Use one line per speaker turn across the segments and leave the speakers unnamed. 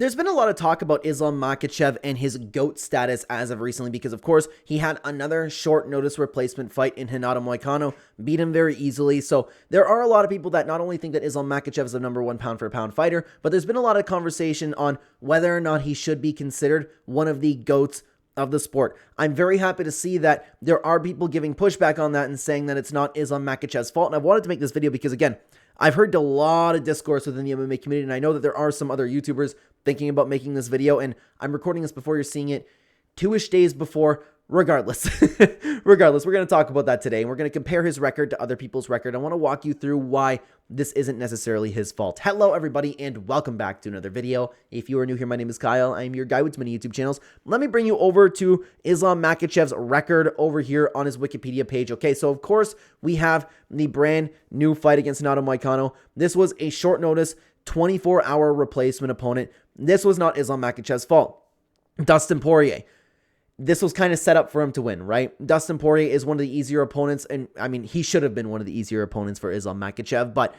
There's been a lot of talk about Islam Makhachev and his GOAT status as of recently because, of course, he had another short notice replacement fight in Renato Moicano, beat him very easily. So there are a lot of people that not only think that Islam Makhachev is the #1 pound-for-pound fighter, but there's been a lot of conversation on whether or not he should be considered one of the GOATs of the sport. I'm very happy to see that there are people giving pushback on that and saying that it's not Islam Makhachev's fault. And I wanted to make this video because, again, I've heard a lot of discourse within the MMA community, and I know that there are some other YouTubers thinking about making this video, and I'm recording this before you're seeing it 2-ish days before. Regardless, we're going to talk about that today, and we're going to compare his record to other people's record. I want to walk you through why this isn't necessarily his fault. Hello, everybody, and welcome back to another video. If you are new here, my name is Kyle. I'm your guy with many YouTube channels. Let me bring you over to Islam Makhachev's record over here on his Wikipedia page. Okay, so of course, we have the brand new fight against Renato Moicano. This was a short notice, 24-hour replacement opponent. This was not Islam Makhachev's fault. Dustin Poirier. This was kind of set up for him to win, right? Dustin Poirier is one of the easier opponents, and I mean, he should have been one of the easier opponents for Islam Makhachev, but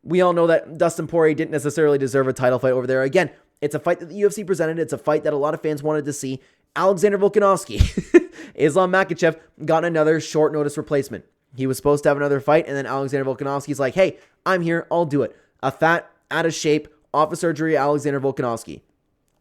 we all know that Dustin Poirier didn't necessarily deserve a title fight over there. Again, it's a fight that the UFC presented. It's a fight that a lot of fans wanted to see. Alexander Volkanovski. Islam Makhachev got another short notice replacement. He was supposed to have another fight, and then Alexander Volkanovski's like, hey, I'm here, I'll do it. A fat, out of shape, off of surgery Alexander Volkanovski.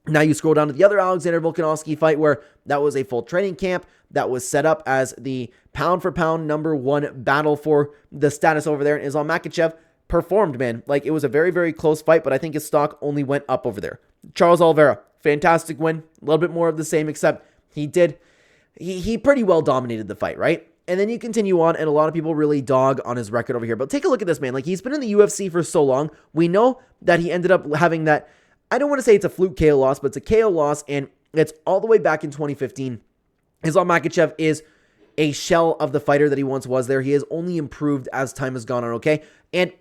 Now you scroll down to the other Alexander Volkanovski fight where that was a full training camp that was set up as the pound-for-pound #1 battle for the status over there. And Islam Makhachev performed, man. Like, it was a very, very close fight, but I think his stock only went up over there. Charles Oliveira, fantastic win. A little bit more of the same, except he pretty well dominated the fight, right? And then you continue on, and a lot of people really dog on his record over here. But take a look at this, man. Like, he's been in the UFC for so long. We know that he ended up having that, I don't want to say it's a fluke KO loss, but it's a KO loss, and it's all the way back in 2015. Islam Makhachev is a shell of the fighter that he once was there. He has only improved as time has gone on, okay? And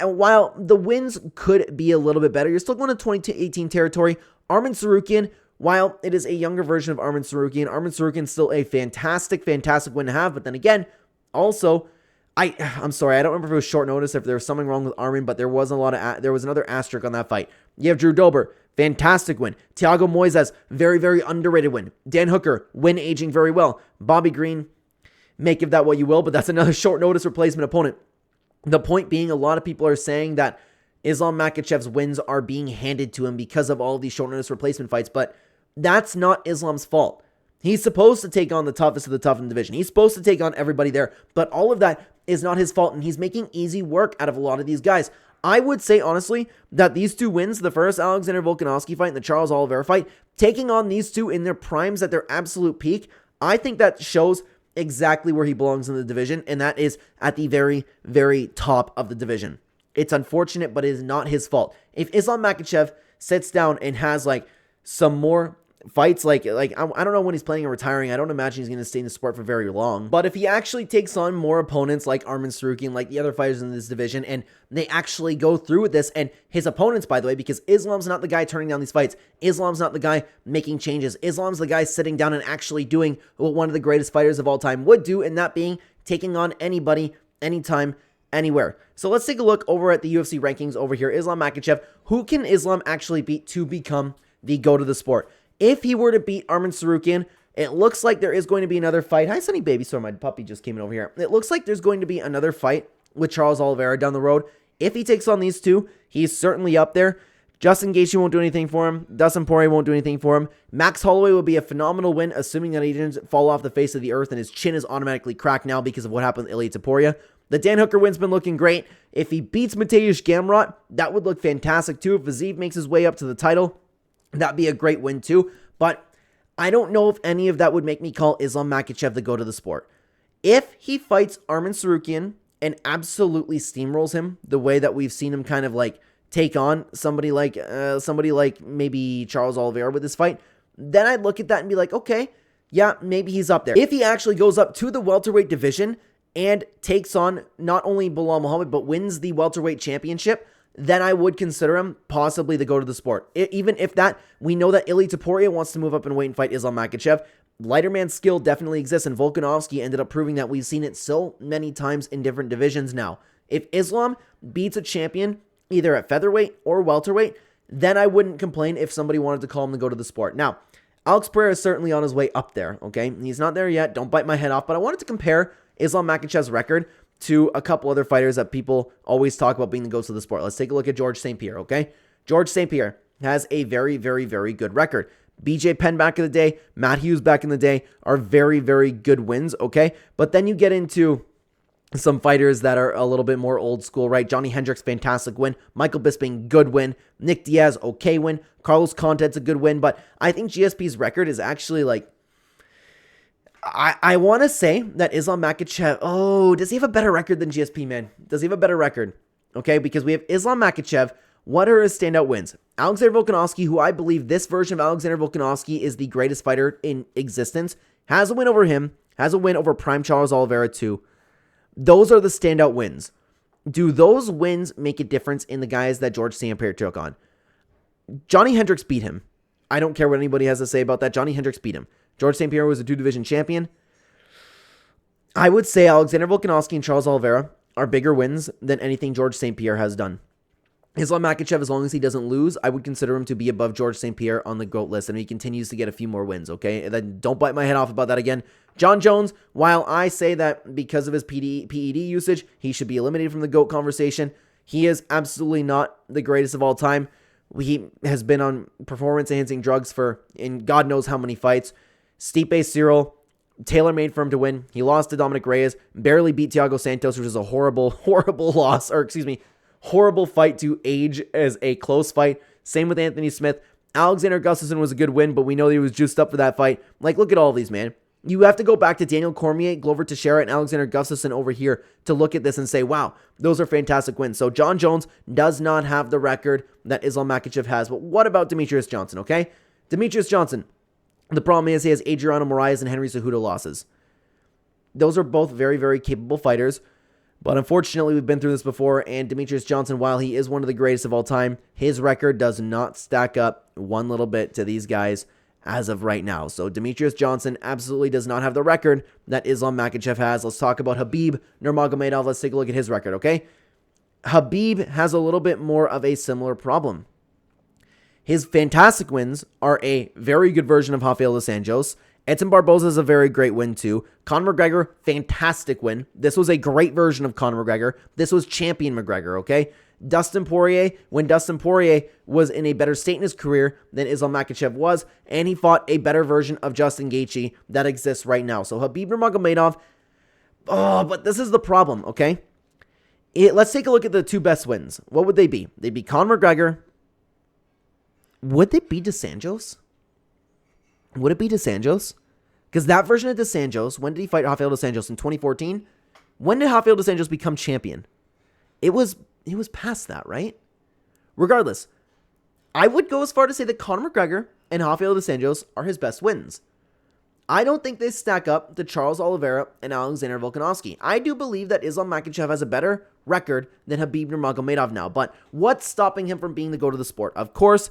while the wins could be a little bit better, you're still going to 2018 territory. Arman Tsarukyan, while it is a younger version of Arman Tsarukyan's still a fantastic, fantastic win to have, but then again, also, I'm sorry, I don't remember if it was short notice, if there was something wrong with Arman, but there was another asterisk on that fight. You have Drew Dober, fantastic win. Thiago Moises, very, very underrated win. Dan Hooker, win aging very well. Bobby Green, make of that what you will, but that's another short notice replacement opponent. The point being, a lot of people are saying that Islam Makhachev's wins are being handed to him because of all of these short notice replacement fights, but that's not Islam's fault. He's supposed to take on the toughest of the tough in the division. He's supposed to take on everybody there, but all of that is not his fault, and he's making easy work out of a lot of these guys. I would say, honestly, that these two wins, the first Alexander Volkanovski fight and the Charles Oliveira fight, taking on these two in their primes at their absolute peak, I think that shows exactly where he belongs in the division, and that is at the very, very top of the division. It's unfortunate, but it is not his fault. If Islam Makhachev sits down and has, like, some more fights, like I don't know when he's planning on retiring. I don't imagine he's going to stay in the sport for very long. But if he actually takes on more opponents like Arman Tsarukyan, like the other fighters in this division, and they actually go through with this, and his opponents, by the way, because Islam's not the guy turning down these fights. Islam's not the guy making changes. Islam's the guy sitting down and actually doing what one of the greatest fighters of all time would do, and that being taking on anybody, anytime, anywhere. So let's take a look over at the UFC rankings over here. Islam Makhachev, who can Islam actually beat to become the GOAT of the sport? If he were to beat Arman Tsarukyan, it looks like there is going to be another fight. Hi, Sunny Baby. Sorry, my puppy just came in over here. It looks like there's going to be another fight with Charles Oliveira down the road. If he takes on these two, he's certainly up there. Justin Gaethje won't do anything for him. Dustin Poirier won't do anything for him. Max Holloway will be a phenomenal win, assuming that he didn't fall off the face of the earth and his chin is automatically cracked now because of what happened with Ilia Topuria. The Dan Hooker win's been looking great. If he beats Mateusz Gamrot, that would look fantastic too. If Fiziev makes his way up to the title, that'd be a great win too. But I don't know if any of that would make me call Islam Makhachev the GOAT of the sport. If he fights Arman Tsarukyan and absolutely steamrolls him the way that we've seen him kind of like take on somebody like maybe Charles Oliveira with this fight, then I'd look at that and be like, okay, yeah, maybe he's up there. If he actually goes up to the welterweight division and takes on not only Belal Muhammad, but wins the welterweight championship, then I would consider him possibly the GOAT of the sport. Even if that, we know that Ilia Topuria wants to move up and weight and fight Islam Makhachev. Lighter man skill definitely exists, and Volkanovski ended up proving that. We've seen it so many times in different divisions now. If Islam beats a champion, either at featherweight or welterweight, then I wouldn't complain if somebody wanted to call him to go to the sport. Now, Alex Pereira is certainly on his way up there, okay? He's not there yet. Don't bite my head off. But I wanted to compare Islam Makhachev's record to a couple other fighters that people always talk about being the goats of the sport. Let's take a look at George St. Pierre, okay? George St. Pierre has a very, very, very good record. BJ Penn back in the day, Matt Hughes back in the day are very, very good wins, okay? But then you get into some fighters that are a little bit more old school, right? Johnny Hendricks, fantastic win. Michael Bisping, good win. Nick Diaz, okay win. Carlos Condit's a good win. But I think GSP's record is actually like, I want to say that Islam Makhachev, does he have a better record than GSP, man? Does he have a better record? Okay, because we have Islam Makhachev. What are his standout wins? Alexander Volkanovski, who I believe this version of Alexander Volkanovski is the greatest fighter in existence, has a win over him, has a win over Prime Charles Oliveira too. Those are the standout wins. Do those wins make a difference in the guys that George St. Pierre took on? Johnny Hendricks beat him. I don't care what anybody has to say about that. Johnny Hendricks beat him. George St. Pierre was a 2-division champion. I would say Alexander Volkanovski and Charles Oliveira are bigger wins than anything George St. Pierre has done. Islam Makhachev, as long as he doesn't lose, I would consider him to be above George St. Pierre on the GOAT list, and he continues to get a few more wins, okay? And then don't bite my head off about that again. John Jones, while I say that because of his PED usage, he should be eliminated from the GOAT conversation, he is absolutely not the greatest of all time. He has been on performance-enhancing drugs in God knows how many fights. Stipe Cyril, tailor-made for him to win. He lost to Dominic Reyes, barely beat Thiago Santos, which is a horrible, horrible loss, horrible fight to age as a close fight. Same with Anthony Smith. Alexander Gustafsson was a good win, but we know that he was juiced up for that fight. Like, look at all these, man. You have to go back to Daniel Cormier, Glover Teixeira, and Alexander Gustafsson over here to look at this and say, wow, those are fantastic wins. So John Jones does not have the record that Islam Makhachev has. But what about Demetrius Johnson, okay? Demetrius Johnson, the problem is he has Adriano Moraes and Henry Cejudo losses. Those are both very, very capable fighters. But unfortunately, we've been through this before, and Demetrius Johnson, while he is one of the greatest of all time, his record does not stack up one little bit to these guys as of right now. So Demetrius Johnson absolutely does not have the record that Islam Makhachev has. Let's talk about Khabib Nurmagomedov. Let's take a look at his record, okay? Khabib has a little bit more of a similar problem. His fantastic wins are a very good version of Rafael dos Anjos. Edson Barboza is a very great win too. Conor McGregor, fantastic win. This was a great version of Conor McGregor. This was champion McGregor, okay? Dustin Poirier, when Dustin Poirier was in a better state in his career than Islam Makhachev was, and he fought a better version of Justin Gaethje that exists right now. So Khabib Nurmagomedov, but this is the problem, okay? Let's take a look at the two best wins. What would they be? They'd be Conor McGregor. Would they be dos Anjos? Would it be dos Anjos? Because that version of dos Anjos, when did he fight Rafael dos Anjos? In 2014? When did Rafael dos Anjos become champion? It was past that, right? Regardless, I would go as far to say that Conor McGregor and Rafael dos Anjos are his best wins. I don't think they stack up to Charles Oliveira and Alexander Volkanovski. I do believe that Islam Makhachev has a better record than Khabib Nurmagomedov now, but what's stopping him from being the GOAT of the sport? Of course,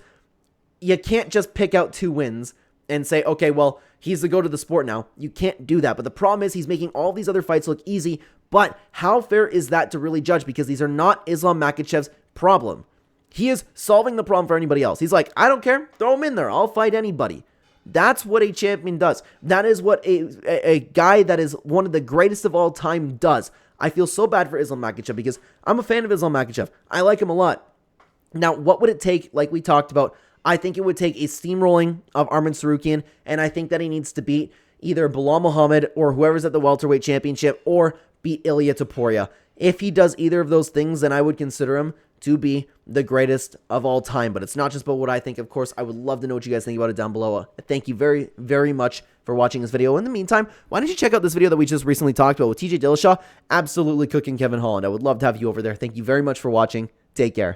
you can't just pick out two wins and say, okay, well, he's the GOAT of the sport now. You can't do that. But the problem is he's making all these other fights look easy. But how fair is that to really judge? Because these are not Islam Makhachev's problem. He is solving the problem for anybody else. He's like, I don't care. Throw him in there. I'll fight anybody. That's what a champion does. That is what a guy that is one of the greatest of all time does. I feel so bad for Islam Makhachev because I'm a fan of Islam Makhachev. I like him a lot. Now, what would it take, like we talked about? I think it would take a steamrolling of Arman Tsarukyan, and I think that he needs to beat either Bilal Muhammad or whoever's at the welterweight championship or beat Ilia Topuria. If he does either of those things, then I would consider him to be the greatest of all time. But it's not just about what I think. Of course, I would love to know what you guys think about it down below. Thank you very, very much for watching this video. In the meantime, why don't you check out this video that we just recently talked about with TJ Dillashaw absolutely cooking Kevin Holland. I would love to have you over there. Thank you very much for watching. Take care.